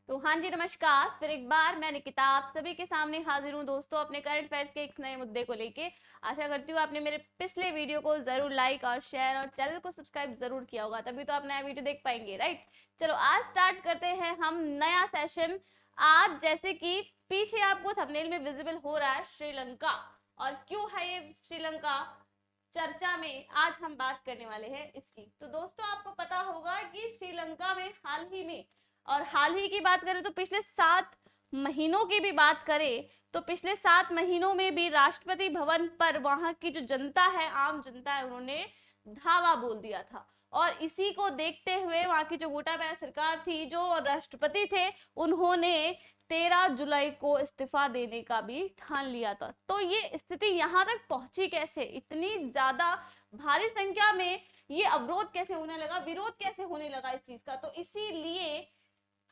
तो हाँ जी, नमस्कार। फिर एक बार मैं निकिता आप सभी के सामने हाजिर हूँ दोस्तों, अपने करंट अफेयर्स के एक नए मुद्दे को लेके। आशा करती हूँ आपने मेरे पिछले वीडियो को जरूर लाइक और शेयर और चैनल को सब्सक्राइब जरूर किया होगा, तभी तो आप नया वीडियो देख पाएंगे, राइट। चलो आज स्टार्ट करते हैं हम नया सेशन। आज जैसे कि पीछे आपको थंबनेल में विजिबल हो रहा है श्रीलंका, और क्यों है ये श्रीलंका चर्चा में, आज हम बात करने वाले हैं इसकी। तो दोस्तों आपको पता होगा कि श्रीलंका में हाल ही में, और हाल ही की बात करें तो पिछले 7 महीनों की भी बात करें तो पिछले 7 महीनों में भी राष्ट्रपति भवन पर वहां की जो जनता है, आम जनता है, उन्होंने धावा बोल दिया था। और इसी को देखते हुए वहां की जो गोटाबाया सरकार थी, जो राष्ट्रपति थे, उन्होंने 13 जुलाई को इस्तीफा देने का भी ठान लिया था। तो ये स्थिति यहाँ तक पहुंची कैसे, इतनी ज्यादा भारी संख्या में ये अवरोध कैसे होने लगा, विरोध कैसे होने लगा इस चीज का। तो इसीलिए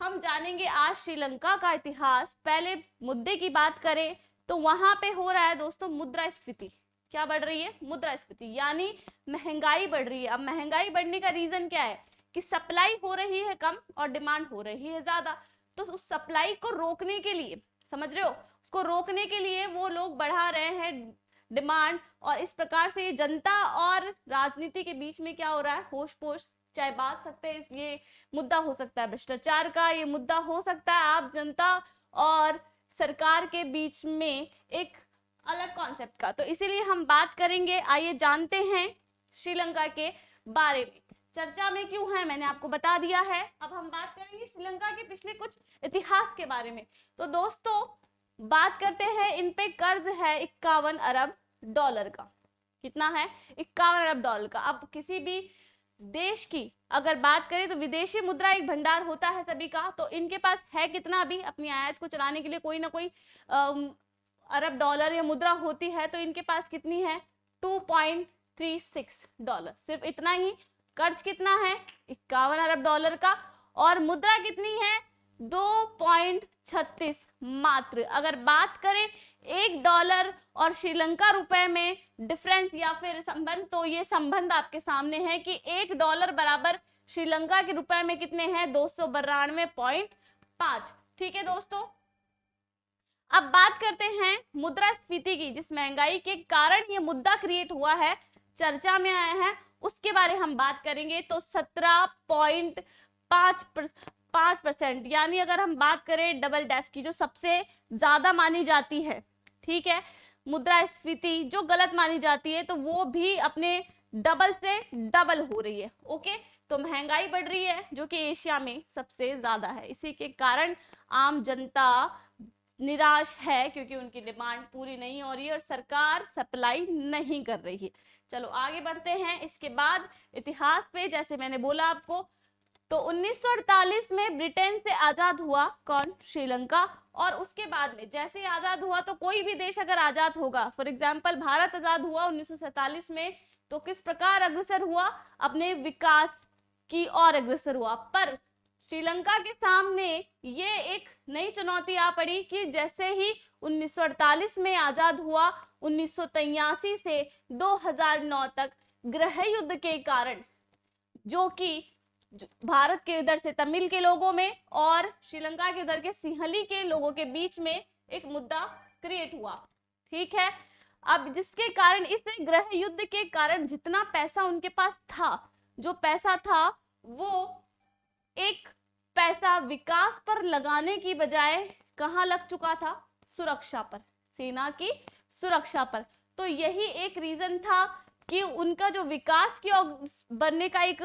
हम जानेंगे आज श्रीलंका का इतिहास। पहले मुद्दे की बात करें तो वहां पे हो रहा है दोस्तों मुद्रास्फीति। क्या बढ़ रही है? मुद्रास्फीति, यानी महंगाई बढ़ रही है। अब महंगाई बढ़ने का रीजन क्या है कि सप्लाई हो रही है कम और डिमांड हो रही है ज्यादा। तो उस सप्लाई को रोकने के लिए, समझ रहे हो, उसको रोकने के लिए वो लोग बढ़ा रहे हैं डिमांड, और इस प्रकार से जनता और राजनीति के बीच में क्या हो रहा है, होश पोश, चाहे बात सकते हैं, ये मुद्दा हो सकता है भ्रष्टाचार का, ये मुद्दा हो सकता है आप जनता और सरकार के बीच में एक अलग कॉन्सेप्ट का। तो इसीलिए हम बात करेंगे, आइए जानते हैं श्रीलंका के बारे में। चर्चा में क्यों है मैंने आपको बता दिया है। अब हम बात करेंगे श्रीलंका के पिछले कुछ इतिहास के बारे में। तो दोस्तों बात करते हैं, इन पे कर्ज है 51 अरब डॉलर का। कितना है? 51 अरब डॉलर का। अब किसी भी देश की अगर बात करें तो विदेशी मुद्रा एक भंडार होता है सभी का, तो इनके पास है कितना? अभी अपनी आयात को चलाने के लिए कोई ना कोई अरब डॉलर या मुद्रा होती है। तो इनके पास कितनी है? 2.36 डॉलर, सिर्फ इतना ही। कर्ज कितना है? 51 अरब डॉलर का। और मुद्रा कितनी है? 2.36 मात्र। अगर बात करें $1 और श्रीलंका रुपए में डिफरेंस या फिर संबंध, तो ये संबंध आपके सामने है कि $1 बराबर श्रीलंका के रुपए में कितने हैं? 292.5। ठीक है दोस्तों, अब बात करते हैं मुद्रास्फीति की, जिस महंगाई के कारण ये मुद्दा क्रिएट हुआ है, चर्चा में आया है, उसके बारे हम बात करेंगे। तो 17.5%, यानी अगर हम बात करें डबल डेफ की, जो सबसे ज्यादा मानी जाती है, ठीक है, मुद्रास्फीति जो गलत मानी जाती है, तो वो भी अपने डबल से डबल हो रही है। ओके, तो महंगाई बढ़ रही है जो कि एशिया में सबसे ज्यादा है। इसी के कारण आम जनता निराश है, क्योंकि उनकी डिमांड पूरी नहीं हो रही है और सरकार सप्लाई नहीं कर रही है। चलो आगे बढ़ते हैं। इसके बाद इतिहास पे, जैसे मैंने बोला आपको, तो 1948 में ब्रिटेन से आजाद हुआ कौन? श्रीलंका। और उसके बाद में जैसे ही आजाद हुआ, तो कोई भी देश अगर आजाद होगा, फॉर एग्जांपल भारत आजाद हुआ 1947 में, तो किस प्रकार अग्रसर हुआ? अपने विकास की ओर अग्रसर हुआ। पर श्रीलंका के सामने ये एक नई चुनौती आ पड़ी कि जैसे ही 1948 में आजाद हुआ, 1983 से 2009 तक गृह युद्ध के कारण, जो कि भारत के इधर से तमिल के लोगों में और श्रीलंका के उधर के सिंहली के लोगों के बीच में एक मुद्दा क्रिएट हुआ, ठीक है। अब जिसके कारण, इस गृह युद्ध के कारण जितना पैसा उनके पास था, जो पैसा था वो एक पैसा विकास पर लगाने की बजाय कहां लग चुका था? सुरक्षा पर, सेना की सुरक्षा पर। तो यही एक रीजन था कि उनका जो विकास की ओर बनने का एक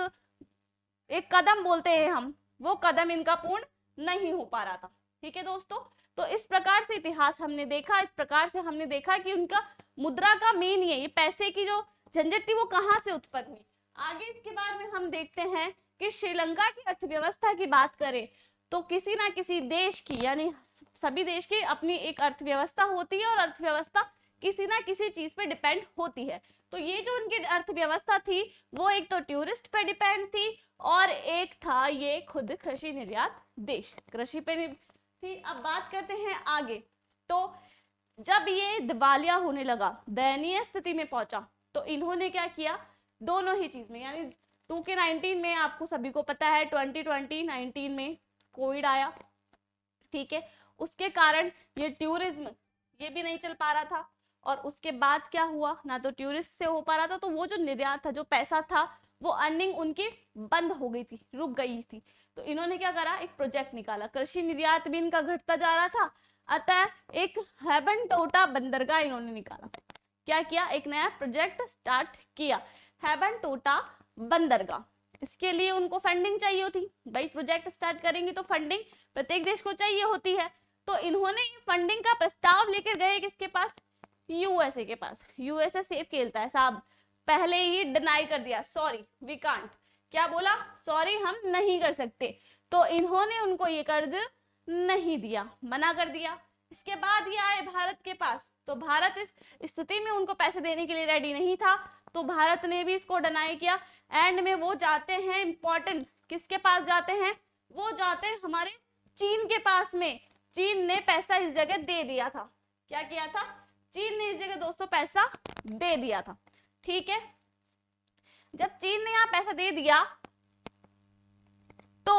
कदम बोलते हैं हम, वो कदम इनका पूर्ण नहीं हो पा रहा था। ठीक है दोस्तों, तो इस प्रकार से इतिहास हमने देखा, इस प्रकार से हमने देखा कि उनका मुद्रा का मेन ये पैसे की जो झंझट थी वो कहां से उत्पन्न हुई। आगे इसके बाद में हम देखते हैं कि श्रीलंका की अर्थव्यवस्था की बात करें तो किसी ना किसी देश की, यानी सभी देश की अपनी एक अर्थव्यवस्था होती है, और अर्थव्यवस्था किसी ना किसी चीज पे डिपेंड होती है। तो ये जो उनकी अर्थव्यवस्था थी, वो एक तो टूरिस्ट पे डिपेंड थी, और एक था ये खुद कृषि निर्यात देश, कृषि पे थी। अब बात करते हैं आगे। तो जब ये दिवालिया होने लगा, दयनीय स्थिति में पहुंचा, तो इन्होंने क्या किया? दोनों ही चीज में, यानी 2K19 में आपको सभी को पता है 2020-19 में कोविड आया, ठीक है। उसके कारण ये टूरिज्म ये भी नहीं चल पा रहा था, और उसके बाद क्या हुआ, ना तो टूरिस्ट से हो पा रहा था, तो वो जो निर्यात था, जो पैसा था, वो अर्निंग उनकी बंद हो गई थी, रुक गई थी। तो इन्होंने क्या करा, एक प्रोजेक्ट निकाला, कृषि निर्यात भी इनका घटता जा रहा था, अतः एक हैबनटोटा बंदरगाह इन्होंने निकाला। क्या किया, एक नया प्रोजेक्ट स्टार्ट किया, हैबनटोटा बंदरगाह। इसके लिए उनको फंडिंग चाहिए होती, भाई प्रोजेक्ट स्टार्ट करेंगे तो फंडिंग प्रत्येक देश को चाहिए होती है। तो इन्होंने फंडिंग का प्रस्ताव लेकर गए किसके पास, यूएसए के पास। यूएसए सेफ खेलता है साहब, पहले ही डिनाई कर दिया, सॉरी वी कांट, क्या बोला, सॉरी हम नहीं कर सकते। तो इन्होंने उनको ये कर्ज नहीं दिया, मना कर दिया। इसके बाद ये आए भारत के पास, तो भारत इस स्थिति में उनको पैसे देने के लिए रेडी नहीं था, तो भारत ने भी इसको डिनाई किया। एंड में वो जाते हैं, इंपॉर्टेंट किसके पास जाते हैं, वो जाते हैं हमारे चीन के पास में। चीन ने पैसा इस जगह दे दिया था, क्या किया था, चीन ने इस जगह दोस्तों पैसा दे दिया था, ठीक है। जब चीन ने यहाँ पैसा दे दिया तो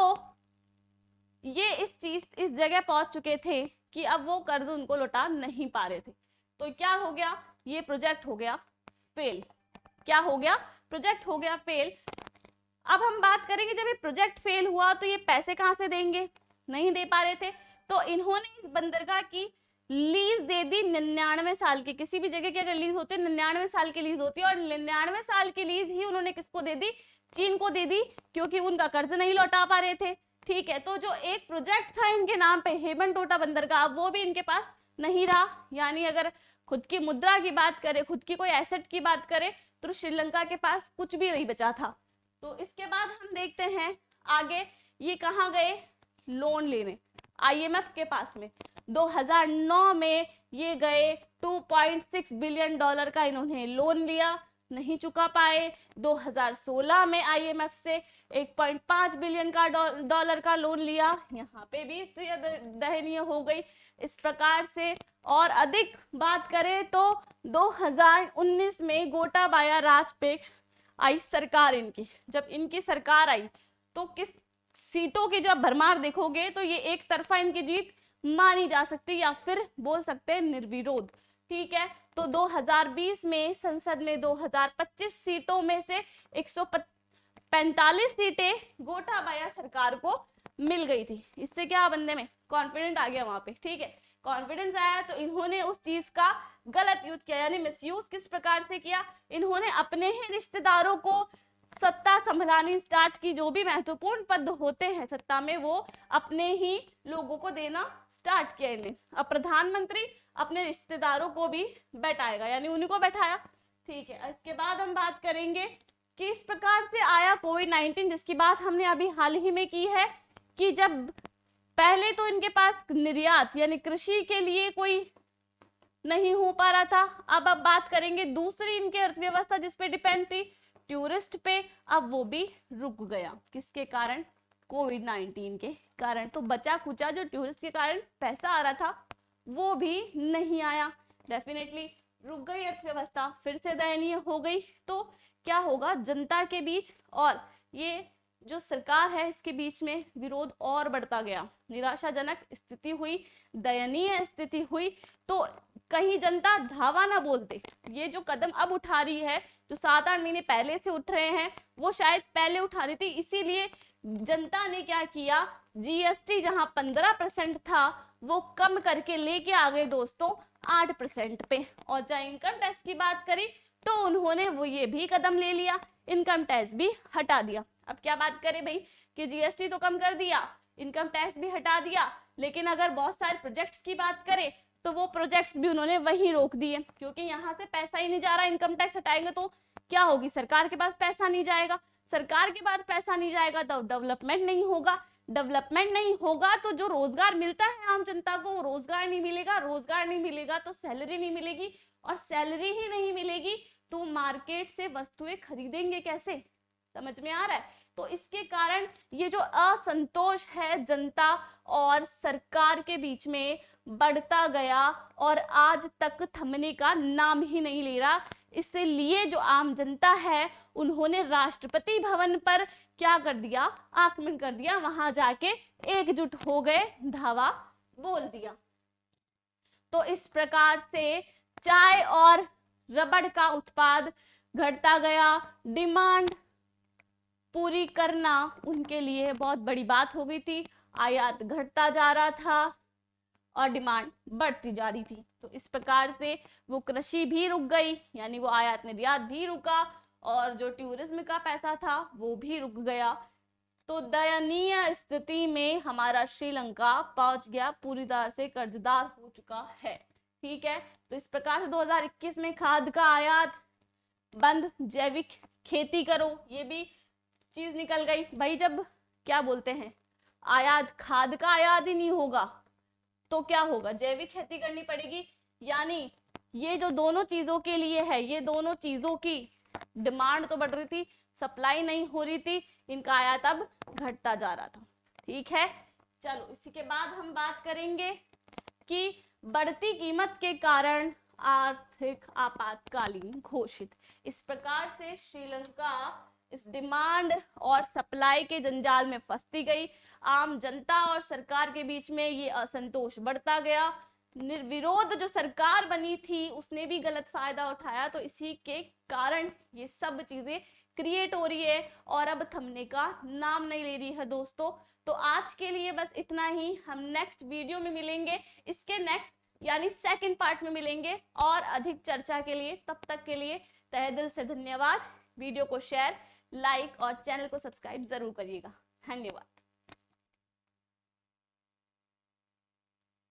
ये इस जगह पहुंच चुके थे कि अब वो कर्ज उनको लौटा नहीं पा रहे थे। तो क्या हो गया, ये प्रोजेक्ट हो गया फेल। क्या हो गया, प्रोजेक्ट हो गया फेल। अब हम बात करेंगे, जब ये प्रोजेक्ट फेल हुआ तो ये पैसे कहां से देंगे, नहीं दे पा रहे थे, तो इन्होंने इस बंदरगाह की लीज दे दी 99 साल की। किसी भी जगह की अगर लीज होती है 99 साल की लीज होती है, और 99 साल की लीज ही उन्होंने किसको दे दी, चीन को दे दी, क्योंकि उनका कर्ज नहीं लौटा पा रहे थे, ठीक है। तो जो एक प्रोजेक्ट था इनके नाम पे हैबनटोटा बंदरगाह, वो भी इनके पास नहीं रहा। यानी अगर खुद की मुद्रा की बात करें, खुद की कोई एसेट की बात करें, तो श्रीलंका के पास कुछ भी नहीं बचा था। तो इसके बाद हम देखते हैं आगे, ये कहाँ गए, लोन लेने आईएमएफ के पास में। 2009 में ये गए, $2.6 बिलियन का इन्होंने लोन लिया, नहीं चुका पाए। 2016 में आईएमएफ से 1.5 बिलियन का लोन लिया, यहाँ पे भी दयनीय हो गई। इस प्रकार से और अधिक बात करें तो 2019 में गोटाबाया राजपक्षे आई सरकार इनकी। जब इनकी सरकार आई तो किस सीटों की जब भरमार देखोगे तो ये एक तरफा इनकी जीत मानी जा सकती, या फिर बोल सकते हैं निर्विरोध, ठीक है। तो 2020 में संसद में 2025 सीटों में से 145 सीटें गोटाबाया सरकार को मिल गई थी। इससे क्या बंदे में कॉन्फिडेंट आ गया वहां पे, ठीक है, कॉन्फिडेंस आया। तो इन्होंने उस चीज का गलत यूज किया, यानी मिसयूज किस प्रकार से किया, इन्होंने अपने ही रिश्तेदारों को सत्ता संभालनी स्टार्ट की। जो भी महत्वपूर्ण पद होते हैं सत्ता में, वो अपने ही लोगों को देना स्टार्ट किया इन्हें। अब प्रधानमंत्री अपने रिश्तेदारों को भी बैठाएगा, यानी उन्हीं को बैठाया, ठीक है। इसके बाद हम बात करेंगे कि इस प्रकार से आया कोविड-19, जिसकी बात हमने अभी हाल ही में की है, कि जब पहले तो इनके पास निर्यात यानी कृषि के लिए कोई नहीं हो पा रहा था। अब बात करेंगे दूसरी इनकी अर्थव्यवस्था जिस पे डिपेंड थी, टूरिस्ट पे, अब वो भी रुक गया। किसके कारण, कोविड-19 के कारण। तो बचा खुचा जो टूरिस्ट के कारण पैसा आ रहा था वो भी नहीं आया, डेफिनेटली रुक गई अर्थव्यवस्था, फिर से दयनीय हो गई। तो क्या होगा, जनता के बीच और ये जो सरकार है इसके बीच में विरोध और बढ़ता गया, निराशाजनक स्थिति हुई, दयनीय स्थिति हुई। तो कहीं जनता धावा ना बोलते, ये जो कदम अब उठा रही है, जो 7-8 महीने पहले से उठ रहे हैं, वो शायद पहले उठा रही थी। इसीलिए जनता ने क्या किया, जीएसटी जहां 15% था वो कम करके लेके आ गए दोस्तों 8% पे। और जहां इनकम टैक्स की बात करी तो उन्होंने वो ये भी कदम ले लिया, इनकम टैक्स भी हटा दिया। अब क्या बात करें भाई कि जीएसटी तो कम कर दिया, इनकम टैक्स भी हटा दिया, लेकिन अगर बहुत सारे प्रोजेक्ट्स की बात करें तो वो प्रोजेक्ट्स भी उन्होंने वहीं रोक दिए, क्योंकि यहाँ से पैसा ही नहीं जा रहा। इनकम टैक्स हटाएंगे तो क्या होगी, सरकार के पास पैसा नहीं जाएगा, सरकार के पास पैसा नहीं जाएगा तो डेवलपमेंट नहीं होगा, डेवलपमेंट नहीं होगा तो जो रोजगार मिलता है आम जनता को वो रोजगार नहीं मिलेगा, रोजगार नहीं मिलेगा तो सैलरी नहीं मिलेगी, और सैलरी ही नहीं मिलेगी तो मार्केट से वस्तुएं खरीदेंगे कैसे, समझ में आ रहा है। तो इसके कारण ये जो असंतोष है जनता और सरकार के बीच में बढ़ता गया और आज तक थमने का नाम ही नहीं ले रहा। इसलिए जो आम जनता है उन्होंने राष्ट्रपति भवन पर क्या कर दिया, आक्रमण कर दिया, वहां जाके एकजुट हो गए, धावा बोल दिया। तो इस प्रकार से चाय और रबड़ का उत्पाद घटता गया। डिमांड पूरी करना उनके लिए बहुत बड़ी बात हो गई थी। आयात घटता जा रहा था और डिमांड बढ़ती जा रही थी। तो इस प्रकार से वो कृषि भी रुक गई, यानी वो आयात निर्यात भी रुका और जो टूरिज्म का पैसा था वो भी रुक गया। तो दयनीय स्थिति में हमारा श्रीलंका पहुंच गया, पूरी तरह से कर्जदार हो चुका है। ठीक है, तो इस प्रकार से 2021 में खाद का आयात बंद, जैविक खेती करो, ये भी चीज निकल गई भाई। जब क्या बोलते हैं आयात, खाद का आयात ही नहीं होगा तो क्या होगा, जैविक खेती करनी पड़ेगी। यानी ये जो दोनों चीजों के लिए है, ये दोनों चीजों की डिमांड तो बढ़ रही थी, सप्लाई नहीं हो रही थी, इनका आयात अब घटता जा रहा था। ठीक है, चलो इसी के बाद हम बात करेंगे कि बढ़ती कीमत के कारण आर्थिक आपातकालीन घोषित। इस प्रकार से श्रीलंका इस डिमांड और सप्लाई के जंजाल में फंसती गई। आम जनता और सरकार के बीच में ये असंतोष बढ़ता गया। निर्विरोध जो सरकार बनी थी उसने भी गलत फायदा उठाया। तो इसी के कारण ये सब चीजें क्रिएट हो रही है और अब थमने का नाम नहीं ले रही है दोस्तों। तो आज के लिए बस इतना ही। हम नेक्स्ट वीडियो में मिलेंगे, इसके नेक्स्ट यानी सेकंड पार्ट में मिलेंगे और अधिक चर्चा के लिए। तब तक के लिए तहे दिल से धन्यवाद। वीडियो को शेयर, लाइक और चैनल को सब्सक्राइब जरूर करिएगा। धन्यवाद।